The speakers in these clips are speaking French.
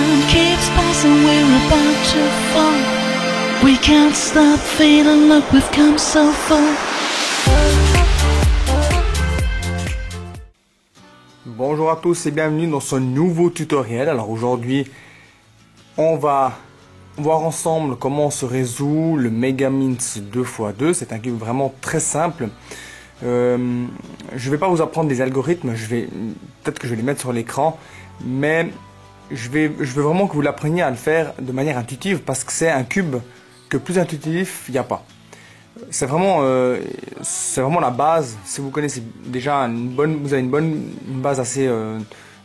time keeps passing, we're about to fall. We can't stop feeling like we've come so far. Bonjour à tous et bienvenue dans ce nouveau tutoriel. Alors aujourd'hui, on va voir ensemble comment se résout le Megamints 2x2. C'est un cube vraiment très simple. Je ne vais pas vous apprendre des algorithmes, peut-être que je vais les mettre sur l'écran, mais je veux vraiment que vous l'appreniez à le faire de manière intuitive parce que c'est un cube que plus intuitif il n'y a pas. C'est vraiment la base. Si vous connaissez déjà vous avez une base assez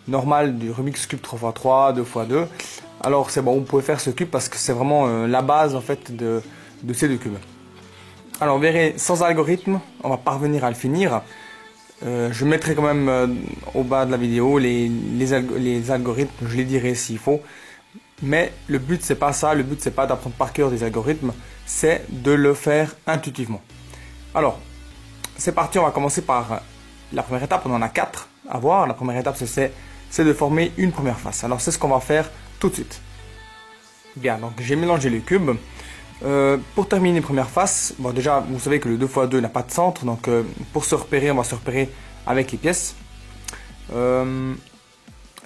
normale du Rubik's Cube 3x3, 2x2, alors c'est bon, vous pouvez faire ce cube parce que c'est vraiment la base en fait de ces deux cubes. Alors vous verrez, sans algorithme, on va parvenir à le finir. Je mettrai quand même au bas de la vidéo les algorithmes, je les dirai s'il faut. Mais le but c'est pas ça, le but c'est pas d'apprendre par cœur des algorithmes, c'est de le faire intuitivement. Alors, c'est parti, on va commencer par la première étape, on en a 4 à voir. La première étape c'est de former une première face. Alors c'est ce qu'on va faire tout de suite. Bien, donc j'ai mélangé les cubes. Pour terminer première face, bon déjà vous savez que le 2x2 n'a pas de centre, donc pour se repérer, on va se repérer avec les pièces.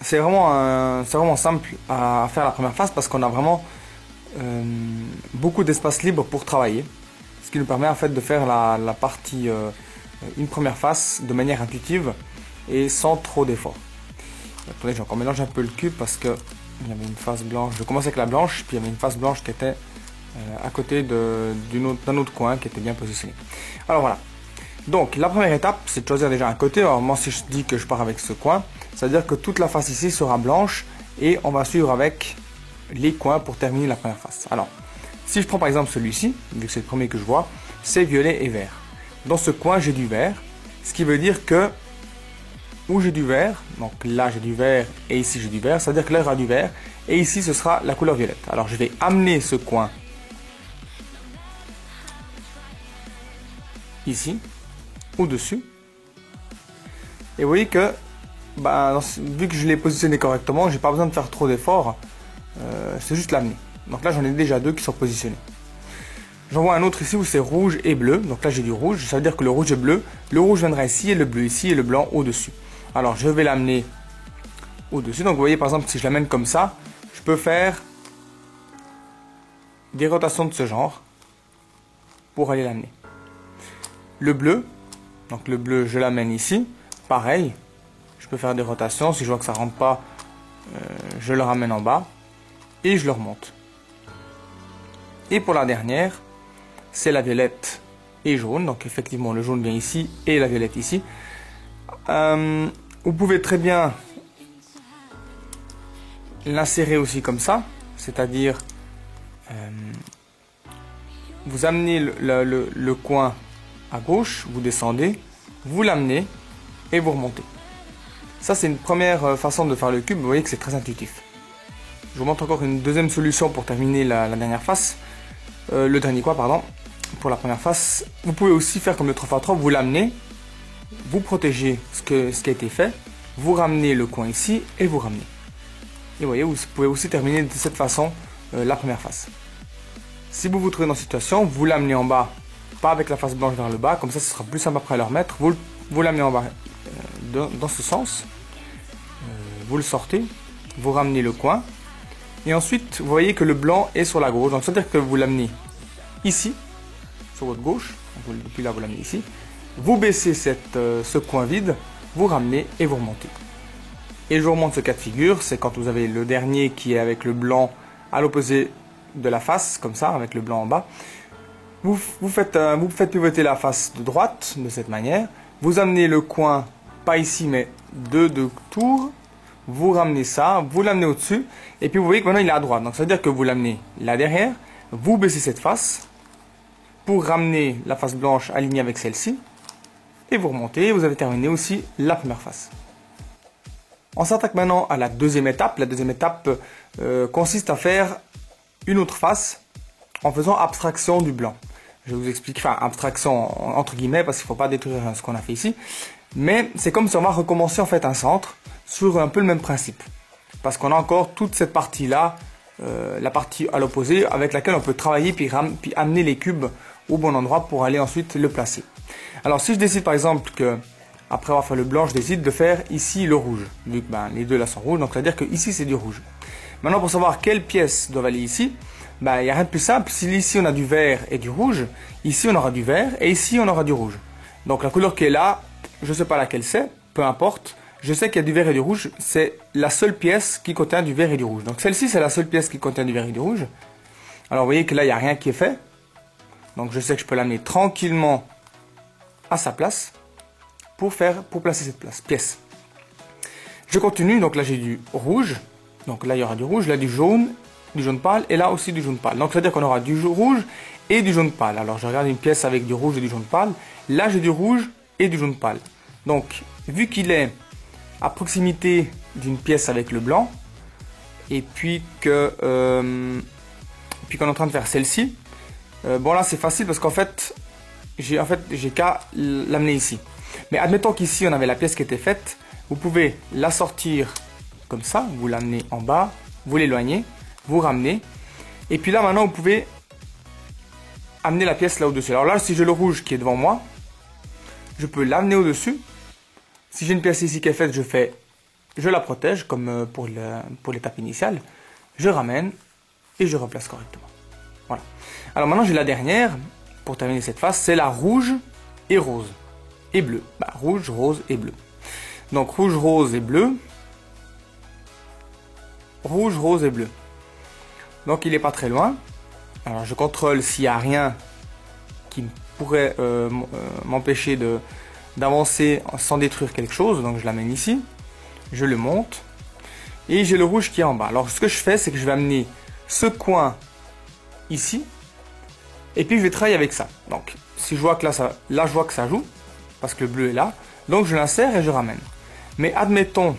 C'est vraiment simple à faire la première face parce qu'on a vraiment beaucoup d'espace libre pour travailler, ce qui nous permet en fait de faire la partie une première face de manière intuitive et sans trop d'efforts. Attendez, j'ai encore mélangé un peu le cube parce que il y avait une face blanche. Je commençais avec la blanche, puis il y avait une face blanche qui était à côté d'un autre coin qui était bien positionné. Alors voilà. Donc la première étape, c'est de choisir déjà un côté. Alors moi, si je dis que je pars avec ce coin, c'est-à-dire que toute la face ici sera blanche et on va suivre avec les coins pour terminer la première face. Alors, si je prends par exemple celui-ci, vu que c'est le premier que je vois, c'est violet et vert. Dans ce coin, j'ai du vert, ce qui veut dire que où j'ai du vert, donc là j'ai du vert et ici j'ai du vert, c'est-à-dire que là il y aura du vert et ici ce sera la couleur violette. Alors je vais amener ce coin ici, au-dessus, et vous voyez que vu que je l'ai positionné correctement, j'ai pas besoin de faire trop d'efforts, c'est juste l'amener. Donc là j'en ai déjà deux qui sont positionnés. J'en vois un autre ici où c'est rouge et bleu, donc là j'ai du rouge, ça veut dire que le rouge est bleu, le rouge viendra ici et le bleu ici et le blanc au-dessus. Alors je vais l'amener au-dessus, donc vous voyez par exemple si je l'amène comme ça, je peux faire des rotations de ce genre pour aller l'amener. Le bleu, donc le bleu je l'amène ici, pareil, je peux faire des rotations, si je vois que ça rentre pas, je le ramène en bas et je le remonte. Et pour la dernière, c'est la violette et jaune, donc effectivement le jaune vient ici et la violette ici. Vous pouvez très bien l'insérer aussi comme ça, c'est-à-dire vous amenez le coin à gauche, vous descendez, vous l'amenez et vous remontez. Ça c'est une première façon de faire le cube, vous voyez que c'est très intuitif. Je vous montre encore une deuxième solution pour terminer la dernière face, le dernier coin pardon, pour la première face. Vous pouvez aussi faire comme le 3x3, vous l'amenez, vous protégez ce qui a été fait, vous ramenez le coin ici et vous ramenez. Et vous voyez, vous pouvez aussi terminer de cette façon la première face. Si vous vous trouvez dans cette situation, vous l'amenez en bas, pas avec la face blanche vers le bas, comme ça ce sera plus simple après à le remettre. Vous l'amenez en bas dans ce sens, vous le sortez, vous ramenez le coin, et ensuite vous voyez que le blanc est sur la gauche, donc c'est-à-dire que vous l'amenez ici, sur votre gauche, depuis là vous l'amenez ici, vous baissez ce coin vide, vous ramenez et vous remontez. Et je vous remonte ce cas de figure, c'est quand vous avez le dernier qui est avec le blanc à l'opposé de la face, comme ça, avec le blanc en bas. Vous faites pivoter la face de droite de cette manière, vous amenez le coin, pas ici mais deux tours, vous ramenez ça, vous l'amenez au-dessus, et puis vous voyez que maintenant il est à droite, donc ça veut dire que vous l'amenez là derrière, vous baissez cette face, pour ramener la face blanche alignée avec celle-ci, et vous remontez, vous avez terminé aussi la première face. On s'attaque maintenant à la deuxième étape. La deuxième étape consiste à faire une autre face en faisant abstraction du blanc. Je vais vous expliquer, enfin abstraction entre guillemets parce qu'il ne faut pas détruire ce qu'on a fait ici. Mais c'est comme si on va recommencer en fait un centre sur un peu le même principe. parce qu'on a encore toute cette partie-là, la partie à l'opposé, avec laquelle on peut travailler puis amener les cubes au bon endroit pour aller ensuite le placer. Alors si je décide par exemple que, après avoir fait le blanc, je décide de faire ici le rouge, vu que les deux là sont rouges, donc ça veut dire que ici c'est du rouge. Maintenant pour savoir quelles pièces doivent aller ici, il n'y a rien de plus simple. Si ici on a du vert et du rouge, ici on aura du vert et ici on aura du rouge. Donc la couleur qui est là, je ne sais pas laquelle c'est, peu importe. Je sais qu'il y a du vert et du rouge, c'est la seule pièce qui contient du vert et du rouge. Donc celle-ci c'est la seule pièce qui contient du vert et du rouge. Alors vous voyez que là il n'y a rien qui est fait. Donc je sais que je peux l'amener tranquillement à sa place pour placer cette pièce. Je continue, donc là j'ai du rouge. Donc là il y aura du rouge, là du jaune pâle et là aussi du jaune pâle. Donc ça veut dire qu'on aura du rouge et du jaune pâle. Alors je regarde une pièce avec du rouge et du jaune pâle. Là j'ai du rouge et du jaune pâle. Donc vu qu'il est à proximité d'une pièce avec le blanc et puis qu'on est en train de faire celle-ci, bon là c'est facile parce qu'en fait j'ai qu'à l'amener ici. Mais admettons qu'ici on avait la pièce qui était faite, vous pouvez la sortir comme ça, vous l'amenez en bas, vous l'éloignez, vous ramenez, et puis là maintenant vous pouvez amener la pièce là au-dessus. Alors là si j'ai le rouge qui est devant moi, je peux l'amener au-dessus. Si j'ai une pièce ici qui est faite, je la protège comme pour l'étape initiale, je ramène et je replace correctement. Voilà. Alors maintenant j'ai la dernière, pour terminer cette phase, c'est la rouge et rose et bleu. Rouge, rose et bleu. Donc rouge, rose et bleu. Rouge, rose et bleu. Donc il n'est pas très loin. Alors je contrôle s'il n'y a rien qui pourrait m'empêcher d'avancer sans détruire quelque chose. Donc je l'amène ici. Je le monte. Et j'ai le rouge qui est en bas. Alors ce que je fais, c'est que je vais amener ce coin ici. Et puis je vais travailler avec ça. Donc si je vois que là je vois que ça joue. Parce que le bleu est là. Donc je l'insère et je ramène. Mais admettons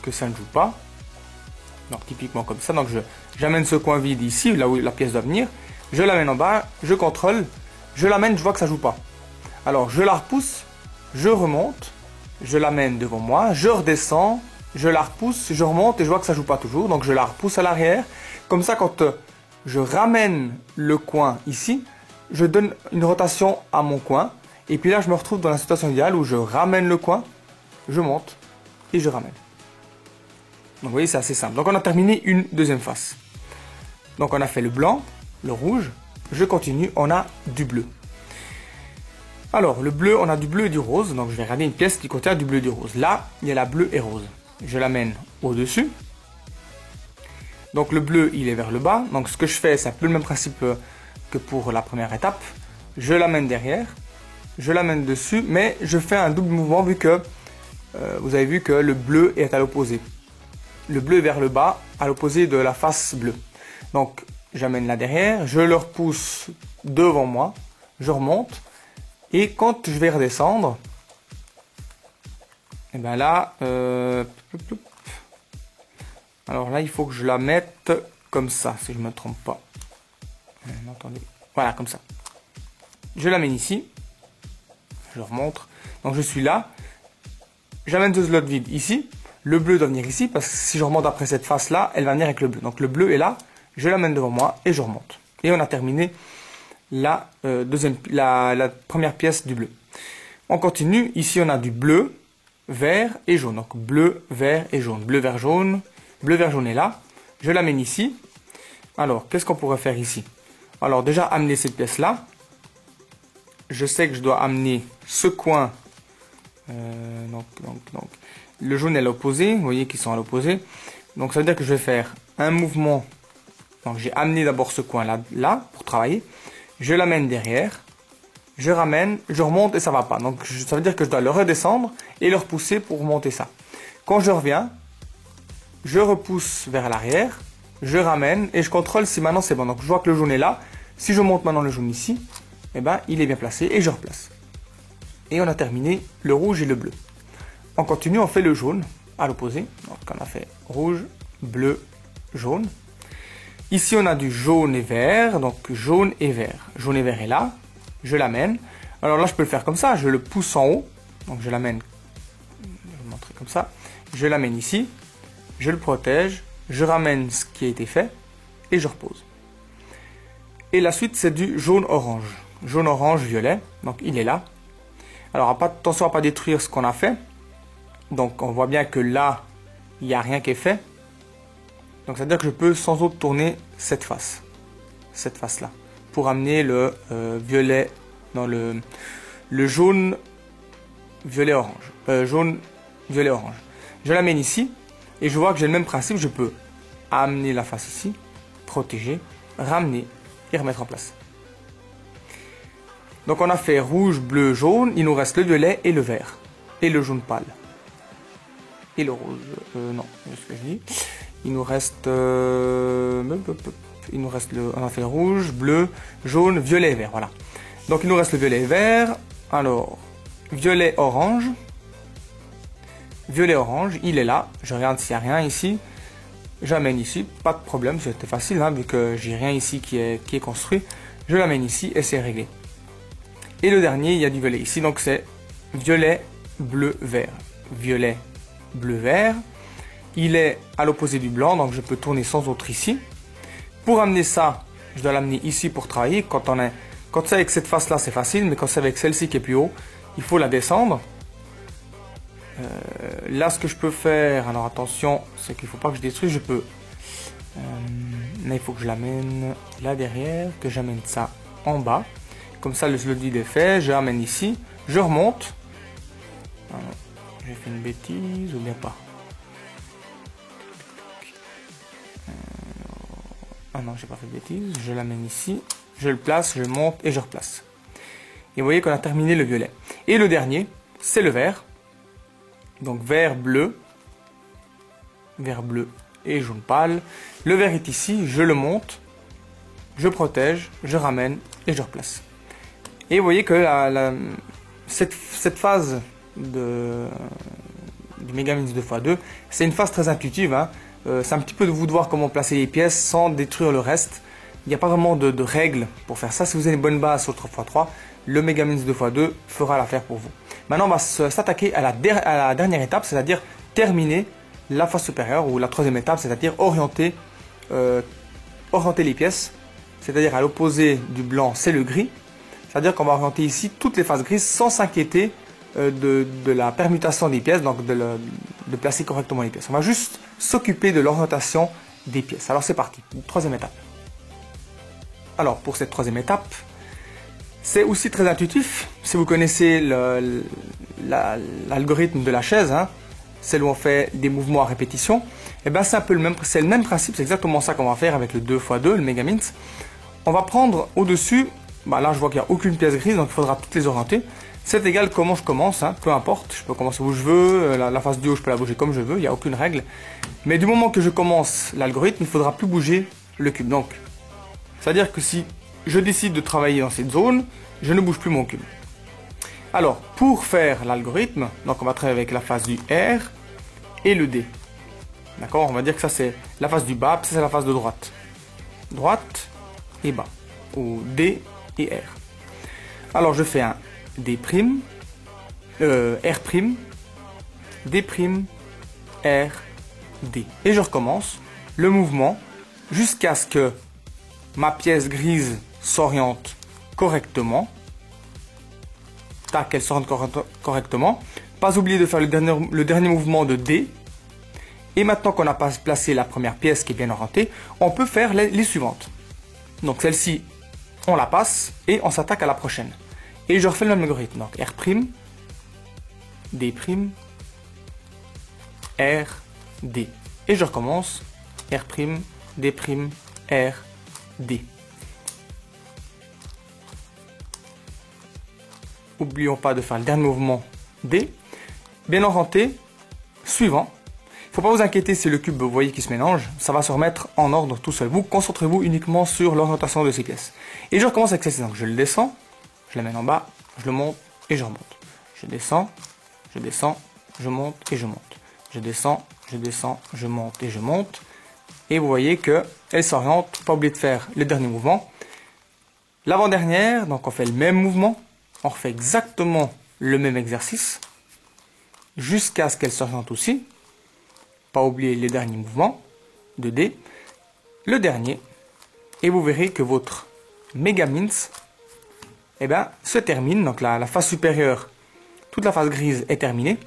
que ça ne joue pas. Donc typiquement comme ça. Donc j'amène ce coin vide ici, là où la pièce doit venir. Je l'amène en bas, je contrôle. Je l'amène, je vois que ça ne joue pas. Alors je la repousse, je remonte. Je l'amène devant moi, je redescends. Je la repousse, je remonte et je vois que ça ne joue pas toujours. Donc je la repousse à l'arrière. Comme ça quand je ramène le coin ici, je donne une rotation à mon coin. Et puis là, je me retrouve dans la situation idéale où je ramène le coin, je monte et je ramène. Donc vous voyez, c'est assez simple. Donc on a terminé une deuxième face. Donc on a fait le blanc, le rouge. Je continue, on a du bleu. Alors le bleu, on a du bleu et du rose. Donc je vais regarder une pièce qui contient du bleu et du rose. Là, il y a la bleue et rose. Je l'amène au-dessus. Donc le bleu, il est vers le bas. Donc ce que je fais, c'est un peu le même principe que pour la première étape. Je l'amène derrière. Je l'amène dessus, mais je fais un double mouvement vu que vous avez vu que le bleu est à l'opposé. Le bleu est vers le bas, à l'opposé de la face bleue. Donc j'amène là derrière, je le repousse devant moi, je remonte, et quand je vais redescendre, et bien là, alors là il faut que je la mette comme ça, si je ne me trompe pas. Attendez. Voilà, comme ça. Je l'amène ici. Je remonte. Donc je suis là. J'amène ce slot vide ici. Le bleu doit venir ici parce que si je remonte après cette face là, elle va venir avec le bleu. Donc le bleu est là. Je l'amène devant moi et je remonte. Et on a terminé la première pièce du bleu. On continue. Ici on a du bleu, vert et jaune. Donc bleu, vert et jaune. Bleu, vert, jaune. Bleu, vert, jaune est là. Je l'amène ici. Alors qu'est-ce qu'on pourrait faire ici? Alors déjà amener cette pièce là. Je sais que je dois amener ce coin. Donc, le jaune est à l'opposé. Vous voyez qu'ils sont à l'opposé. Donc ça veut dire que je vais faire un mouvement. Donc j'ai amené d'abord ce coin là pour travailler. Je l'amène derrière. Je ramène, je remonte et ça va pas. Donc ça veut dire que je dois le redescendre et le repousser pour monter ça. Quand je reviens, je repousse vers l'arrière. Je ramène et je contrôle si maintenant c'est bon. Donc je vois que le jaune est là. Si je monte maintenant le jaune ici, eh ben, il est bien placé et je replace. Et on a terminé le rouge et le bleu. On continue, on fait le jaune à l'opposé. Donc on a fait rouge, bleu, jaune. Ici on a du jaune et vert. Donc jaune et vert. Jaune et vert est là. Je l'amène. Alors là je peux le faire comme ça. Je le pousse en haut. Donc je l'amène. Je vais vous montrer comme ça. Je l'amène ici. je le protège, je ramène ce qui a été fait et je repose. Et la suite, c'est du jaune-orange. Jaune-orange-violet, donc il est là. Alors attention à ne pas détruire ce qu'on a fait. Donc on voit bien que là, il n'y a rien qui est fait. Donc c'est à dire que je peux sans autre tourner cette face-là, pour amener le violet dans le jaune violet orange. Jaune violet orange. Je l'amène ici et je vois que j'ai le même principe. Je peux amener la face ici, protéger, ramener et remettre en place. Donc on a fait rouge, bleu, jaune. Il nous reste le violet et le vert et le jaune pâle et le rouge. Non, c'est ce que je dis. Il nous reste, on a fait rouge, bleu, jaune, violet et vert, voilà. Donc il nous reste le violet et vert. Alors, violet orange, il est là. Je regarde s'il n'y a rien ici. J'amène ici, pas de problème, c'était facile, hein, vu que j'ai rien ici qui est construit. Je l'amène ici et c'est réglé. Et le dernier, il y a du violet ici, donc c'est violet, bleu, vert. Violet, bleu, vert. Il est à l'opposé du blanc, donc je peux tourner sans autre ici. Pour amener ça, je dois l'amener ici pour travailler. Quand c'est avec cette face-là, c'est facile, mais quand c'est avec celle-ci qui est plus haut, il faut la descendre. Là, ce que je peux faire, alors attention, c'est qu'il ne faut pas que je détruise, je peux... là, il faut que je l'amène là derrière, que j'amène ça en bas. Comme ça, le slide est fait, je l'amène ici, je remonte. J'ai fait une bêtise ou bien pas? Ah non, j'ai pas fait de bêtises. Je l'amène ici, je le place, je monte et je replace. Et vous voyez qu'on a terminé le violet. Et le dernier, c'est le vert. Donc vert, bleu et jaune pâle. Le vert est ici, je le monte, je protège, je ramène et je replace. Et vous voyez que cette phase du Megaminx 2x2, c'est une phase très intuitive, hein. C'est un petit peu de vous de voir comment placer les pièces sans détruire le reste. Il n'y a pas vraiment de règles pour faire ça. Si vous avez une bonne base sur 3x3, le Megaminx 2x2 fera l'affaire pour vous. Maintenant, on va s'attaquer à la dernière étape, c'est-à-dire terminer la face supérieure, ou la troisième étape, c'est-à-dire orienter les pièces. C'est-à-dire à l'opposé du blanc, c'est le gris. C'est-à-dire qu'on va orienter ici toutes les faces grises sans s'inquiéter de la permutation des pièces, donc de placer correctement les pièces. On va juste s'occuper de l'orientation des pièces. Alors c'est parti, troisième étape. Alors pour cette troisième étape, c'est aussi très intuitif. Si vous connaissez l'algorithme de la chaise, hein, celle où on fait des mouvements à répétition, et ben c'est un peu le même principe, c'est exactement ça qu'on va faire avec le 2x2, le Megaminx. On va prendre au-dessus, là je vois qu'il n'y a aucune pièce grise, donc il faudra toutes les orienter. C'est égal comment je commence, hein, peu importe, je peux commencer où je veux, la face du haut je peux la bouger comme je veux, il n'y a aucune règle. Mais du moment que je commence l'algorithme, il ne faudra plus bouger le cube. Donc, c'est-à-dire que si je décide de travailler dans cette zone, je ne bouge plus mon cube. Alors, pour faire l'algorithme, donc on va travailler avec la face du R et le D. D'accord? On va dire que ça c'est la face du bas, puis ça c'est la face de droite. Droite et bas, ou D et R. Alors je fais un D', R', D', R, D. Et je recommence le mouvement jusqu'à ce que ma pièce grise s'oriente correctement. Tac, elle s'oriente correctement. Pas oublier de faire le dernier mouvement de D. Et maintenant qu'on a placé la première pièce qui est bien orientée, on peut faire les suivantes. Donc celle-ci, on la passe et on s'attaque à la prochaine. Et je refais le même algorithme. Donc R', D', R, D. Et je recommence R', D', R, D. N'oublions pas de faire le dernier mouvement D. Bien orienté, suivant. Il ne faut pas vous inquiéter si le cube, vous voyez, qui se mélange. Ça va se remettre en ordre tout seul. Vous concentrez-vous uniquement sur l'orientation de ces pièces. Et je recommence avec celle-ci. Donc je le descends, je l'amène en bas, je le monte et je remonte. Je descends, je monte et je monte. Je descends, je monte et je monte. Et vous voyez qu'elle s'oriente. Pas oublier de faire le dernier mouvement. L'avant-dernière, donc on fait le même mouvement. On refait exactement le même exercice jusqu'à ce qu'elle s'oriente aussi. pas oublier les derniers mouvements de dés. Le dernier, et vous verrez que votre Megamints se termine. Donc la face supérieure, toute la face grise est terminée.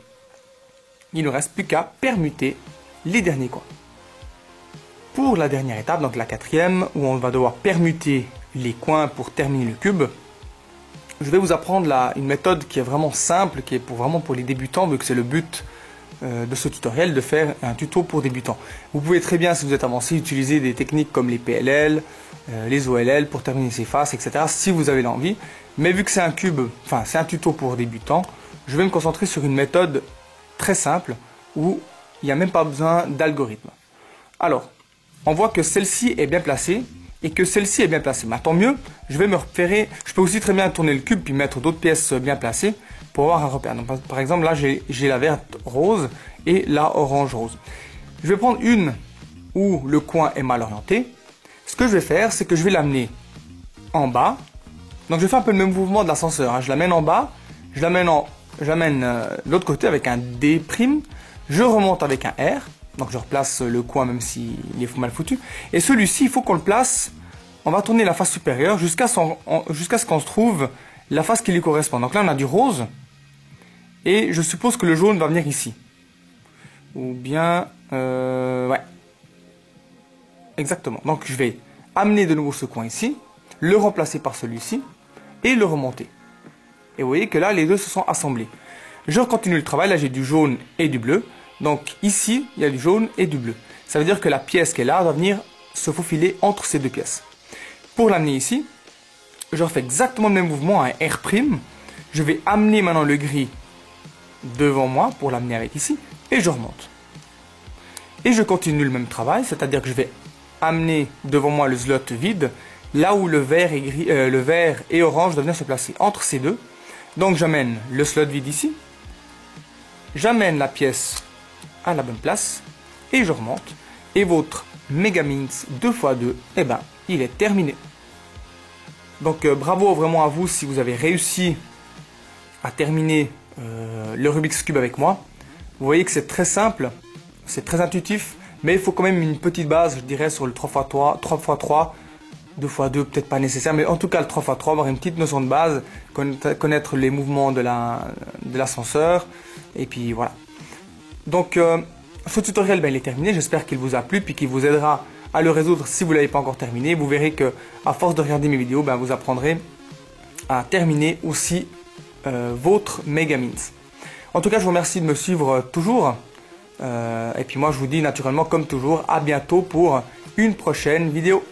Il ne reste plus qu'à permuter les derniers coins. Pour la dernière étape, donc la quatrième, où on va devoir permuter les coins pour terminer le cube, je vais vous apprendre une méthode qui est vraiment simple, qui est vraiment pour les débutants, vu que c'est le but de ce tutoriel, de faire un tuto pour débutants. Vous pouvez très bien, si vous êtes avancé, utiliser des techniques comme les PLL, les OLL pour terminer ces faces, etc. si vous avez l'envie. Mais vu que c'est un c'est un tuto pour débutants, je vais me concentrer sur une méthode très simple où il n'y a même pas besoin d'algorithme. Alors, on voit que celle-ci est bien placée et que celle-ci est bien placée. Mais tant mieux, je vais me repérer. Je peux aussi très bien tourner le cube puis mettre d'autres pièces bien placées pour avoir un repère. Donc, par exemple, là, j'ai la verte rose et la orange rose. Je vais prendre une où le coin est mal orienté. Ce que je vais faire, c'est que je vais l'amener en bas. Donc, je fais un peu le même mouvement de l'ascenseur, hein. Je l'amène en bas, j'amène de l'autre côté avec un D', je remonte avec un R. Donc je replace le coin même s'il est mal foutu. Et celui-ci, il faut qu'on le place. On va tourner la face supérieure jusqu'à ce qu'on se trouve la face qui lui correspond. Donc là, on a du rose. Et je suppose que le jaune va venir ici. Ou bien... ouais. Exactement. Donc je vais amener de nouveau ce coin ici. Le remplacer par celui-ci. Et le remonter. Et vous voyez que là, les deux se sont assemblés. Je continue le travail. Là, j'ai du jaune et du bleu. Donc ici, il y a du jaune et du bleu. Ça veut dire que la pièce qui est là doit venir se faufiler entre ces deux pièces. Pour l'amener ici, je refais exactement le même mouvement, un R'. Je vais amener maintenant le gris devant moi pour l'amener avec ici. Et je remonte. Et je continue le même travail, c'est-à-dire que je vais amener devant moi le slot vide, là où le vert et orange doivent venir se placer entre ces deux. Donc j'amène le slot vide ici. J'amène la pièce à la bonne place et je remonte et votre Megamints 2x2 il est terminé. Donc bravo vraiment à vous si vous avez réussi à terminer le Rubik's Cube avec moi. Vous voyez que c'est très simple, c'est très intuitif, mais il faut quand même une petite base, je dirais, sur le 3x3, 3x3, 2x2 peut-être pas nécessaire, mais en tout cas le 3x3, avoir une petite notion de base, connaître les mouvements de l'ascenseur, et puis voilà. Donc ce tutoriel il est terminé, j'espère qu'il vous a plu puis qu'il vous aidera à le résoudre si vous ne l'avez pas encore terminé. Vous verrez que à force de regarder mes vidéos, vous apprendrez à terminer aussi votre Megamints. En tout cas, je vous remercie de me suivre toujours. Et puis moi je vous dis naturellement comme toujours à bientôt pour une prochaine vidéo.